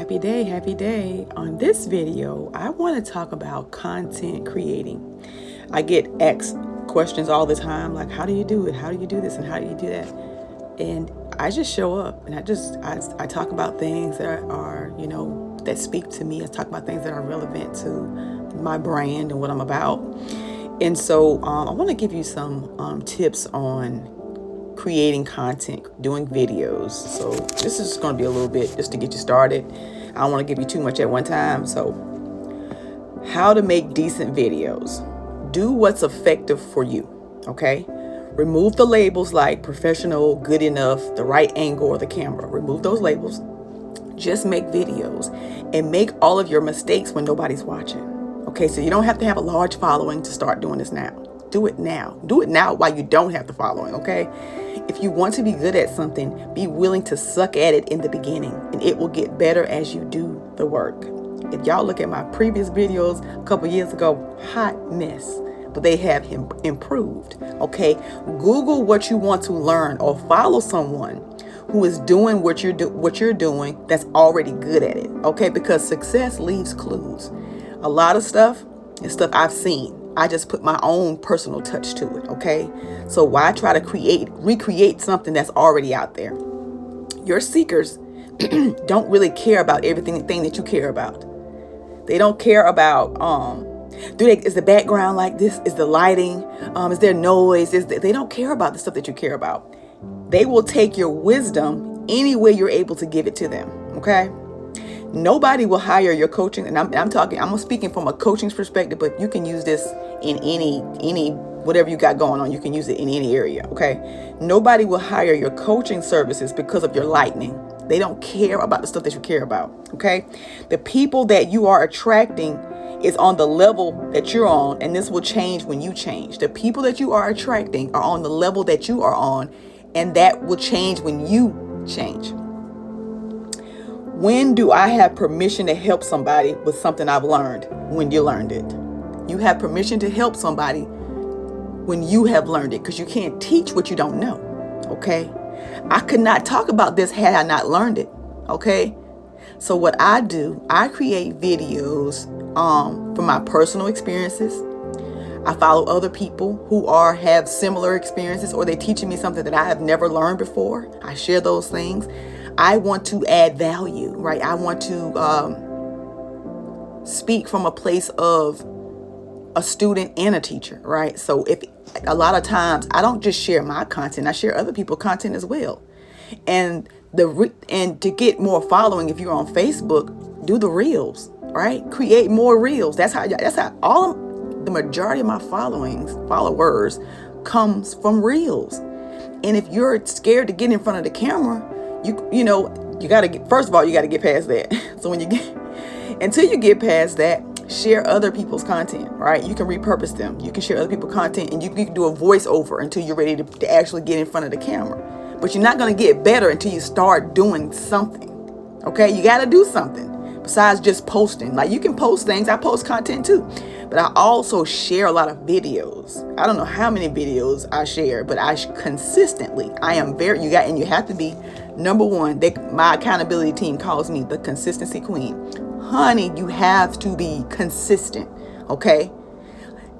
Happy day, happy day. On this video, I want to talk about content creating. I get asked questions all the time, like, how do you do it? How do you do this? And how do you do that? And I just show up and I talk about things that are, that speak to me. I talk about things that are relevant to my brand and what I'm about. And so I want to give you some tips on creating content, doing videos. So this is going to be a little bit just to get you started. I don't want to give you too much at one time. So how to make decent videos. Do what's effective for you. Okay. Remove the labels like professional, good enough, the right angle, or the camera. Remove those labels. Just make videos and make all of your mistakes when nobody's watching. Okay. So you don't have to have a large following to start doing this now. Do it now. Do it now while you don't have the following, okay? If you want to be good at something, be willing to suck at it in the beginning, and it will get better as you do the work. If y'all look at my previous videos a couple years ago, hot mess, but they have improved, okay? Google what you want to learn or follow someone who is doing what you're doing that's already good at it, okay? Because success leaves clues. A lot of stuff is stuff I've seen. I just put my own personal touch to it, okay? So why try to recreate something that's already out there? Your seekers don't really care about everything that you care about. They don't care about, is the background like this? Is the lighting? Is there noise? They don't care about the stuff that you care about. They will take your wisdom any way you're able to give it to them, okay? Nobody will hire your coaching, and I'm speaking from a coaching's perspective, but you can use this in any whatever you got going on. You can use it in any area, okay? Nobody will hire your coaching services because of your lightning. They don't care about the stuff that you care about, okay? The people that you are attracting is on the level that you're on, and this will change when you change. The people that you are attracting are on the level that you are on, and that will change when you change. When do I have permission to help somebody with something I've learned? When you learned it. You have permission to help somebody when you have learned it, because you can't teach what you don't know, okay? I could not talk about this had I not learned it, okay? So what I do, I create videos from my personal experiences. I follow other people who have similar experiences, or they're teaching me something that I have never learned before. I share those things. I want to add value, right? I want to speak from a place of a student and a teacher, right? So if a lot of times I don't just share my content, I share other people's content as well. And to get more following, if you're on Facebook, do the reels, right? Create more reels. That's how the majority of my followers comes from reels. And if you're scared to get in front of the camera, you got to get, first of all, you got to get past that. So until you get past that, share other people's content, right? You can repurpose them. You can share other people's content, and you can do a voiceover until you're ready to actually get in front of the camera. But you're not going to get better until you start doing something, okay? You got to do something besides just posting. Like, you can post things. I post content too, but I also share a lot of videos. I don't know how many videos I share, but consistently, I am and you have to be, number one, my accountability team calls me the consistency queen. Honey, you have to be consistent, okay?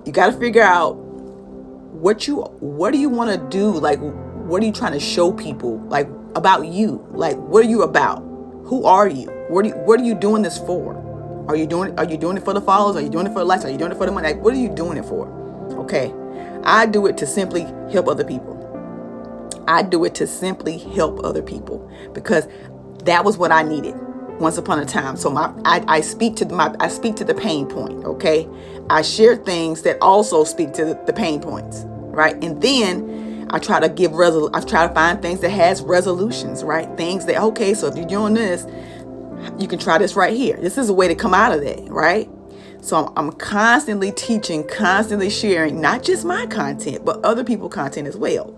You got to figure out what do you want to do? Like, what are you trying to show people, like, about you? Like, what are you about? Who are you? What are you doing this for? Are you doing it for the followers? Are you doing it for the likes? Are you doing it for the money? Like, what are you doing it for? Okay. I do it to simply help other people. Because that was what I needed once upon a time. So I speak to the pain point. Okay. I share things that also speak to the pain points. Right. And then I try to find things that has resolutions, right? Things that, okay, so if you're doing this, you can try this right here. This is a way to come out of that, right? So I'm constantly teaching, constantly sharing, not just my content, but other people's content as well.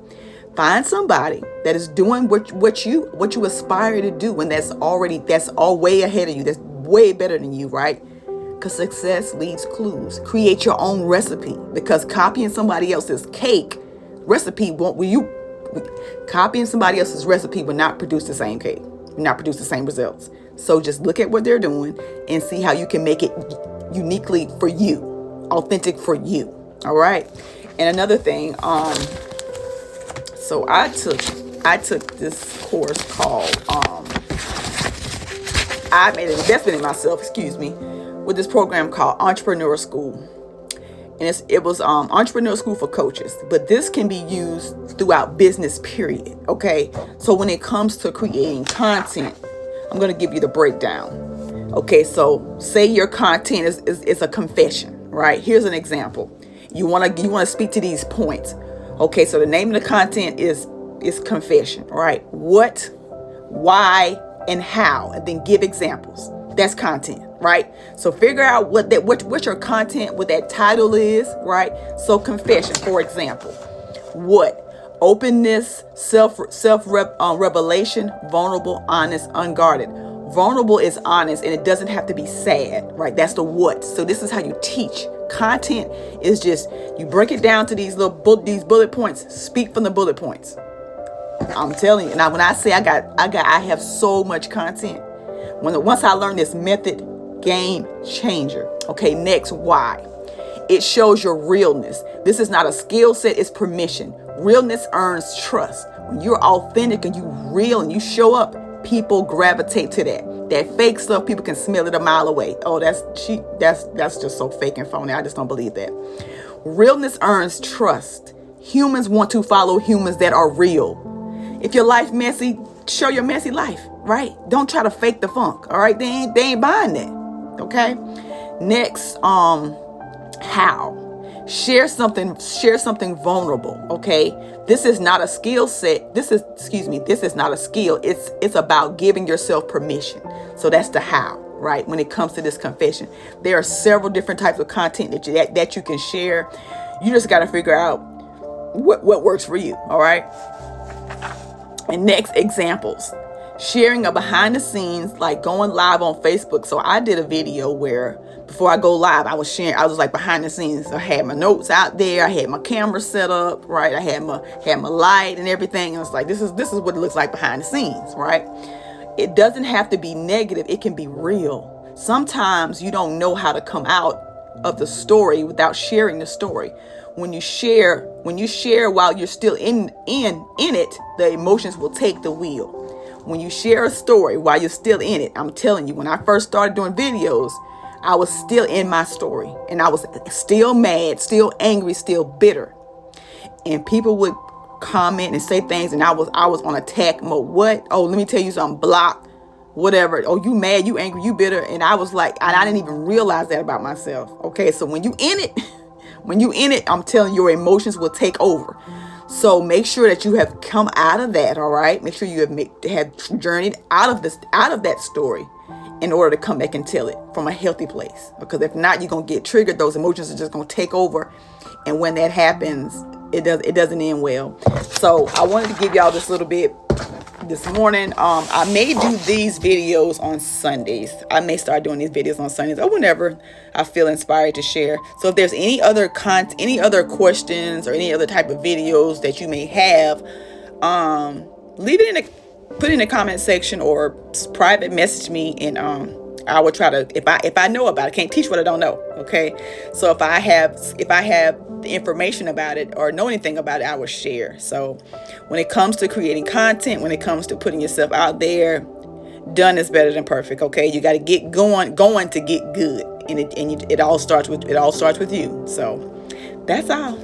Find somebody that is doing what you aspire to do, and that's all way ahead of you. That's way better than you, right? Because success leaves clues. Create your own recipe, because copying somebody else's copying somebody else's recipe will not produce the same cake. not produce the same results. So just look at what they're doing and see how you can make it uniquely for you, authentic for you. All right. And another thing, so I took this course called, I made an investment in myself, with this program called Entrepreneur School. And it was Entrepreneur School for coaches, but this can be used throughout business, period. Okay. So when it comes to creating content, I'm going to give you the breakdown. Okay. So say your content is a confession, right? Here's an example. You want to speak to these points. Okay. So the name of the content is confession, right? What, why, and how, and then give examples. That's content, right? So figure out what your content, what that title is, right? So confession, for example, what? Openness, revelation, vulnerable, honest, unguarded. Vulnerable is honest, and it doesn't have to be sad, right? That's the what. So this is how you teach. Content is just, you break it down to these bullet points. Speak from the bullet points. I'm telling you. Now, when I say I have so much content. Once I learned this method, game changer. Okay, next, why? It shows your realness. This is not a skill set, it's permission. Realness earns trust. When you're authentic and you real and you show up, people gravitate to that. That fake stuff, people can smell it a mile away. Oh, that's just so fake and phony. I just don't believe that. Realness earns trust. Humans want to follow humans that are real. If your life messy, show your messy life, right? Don't try to fake the funk. All right, they ain't buying that. Okay. Next, how? Share something vulnerable. Okay. This is not a skill set. This is not a skill. It's about giving yourself permission. So that's the how, right? When it comes to this confession, there are several different types of content that you can share. You just got to figure out what works for you. All right. And next, examples. Sharing a behind the scenes, like going live on Facebook. So I did a video where before I go live, I was like behind the scenes. I had my notes out there. I had my camera set up, right? I had my light and everything. And it's like, this is what it looks like behind the scenes, right? It doesn't have to be negative. It can be real. Sometimes you don't know how to come out of the story without sharing the story. When you share while you're still in it, the emotions will take the wheel. When you share a story while you're still in it, I'm telling you, when I first started doing videos, I was still in my story and I was still mad, still angry, still bitter. And people would comment and say things and I was on attack mode. What? Oh, let me tell you something. Block, whatever. Oh, you mad, you angry, you bitter. And I was like, I didn't even realize that about myself. Okay, so when you in it, I'm telling you, your emotions will take over. So make sure that you have come out of that. All right. Make sure you have journeyed out of that story in order to come back and tell it from a healthy place. Because if not, you're going to get triggered. Those emotions are just going to take over. And when that happens, it doesn't end well. So I wanted to give y'all this little bit this morning. I may do these videos on Sundays. I may start doing these videos on Sundays or whenever I feel inspired to share. So if there's any other questions or any other type of videos that you may have, leave it put it in the comment section or private message me, and I will try to, if I know about it. Can't teach what I don't know. Okay. So if I have the information about it or know anything about it, I will share. So when it comes to creating content, when it comes to putting yourself out there, done is better than perfect. Okay. You got to get going to get good. And it all starts with you. So that's all.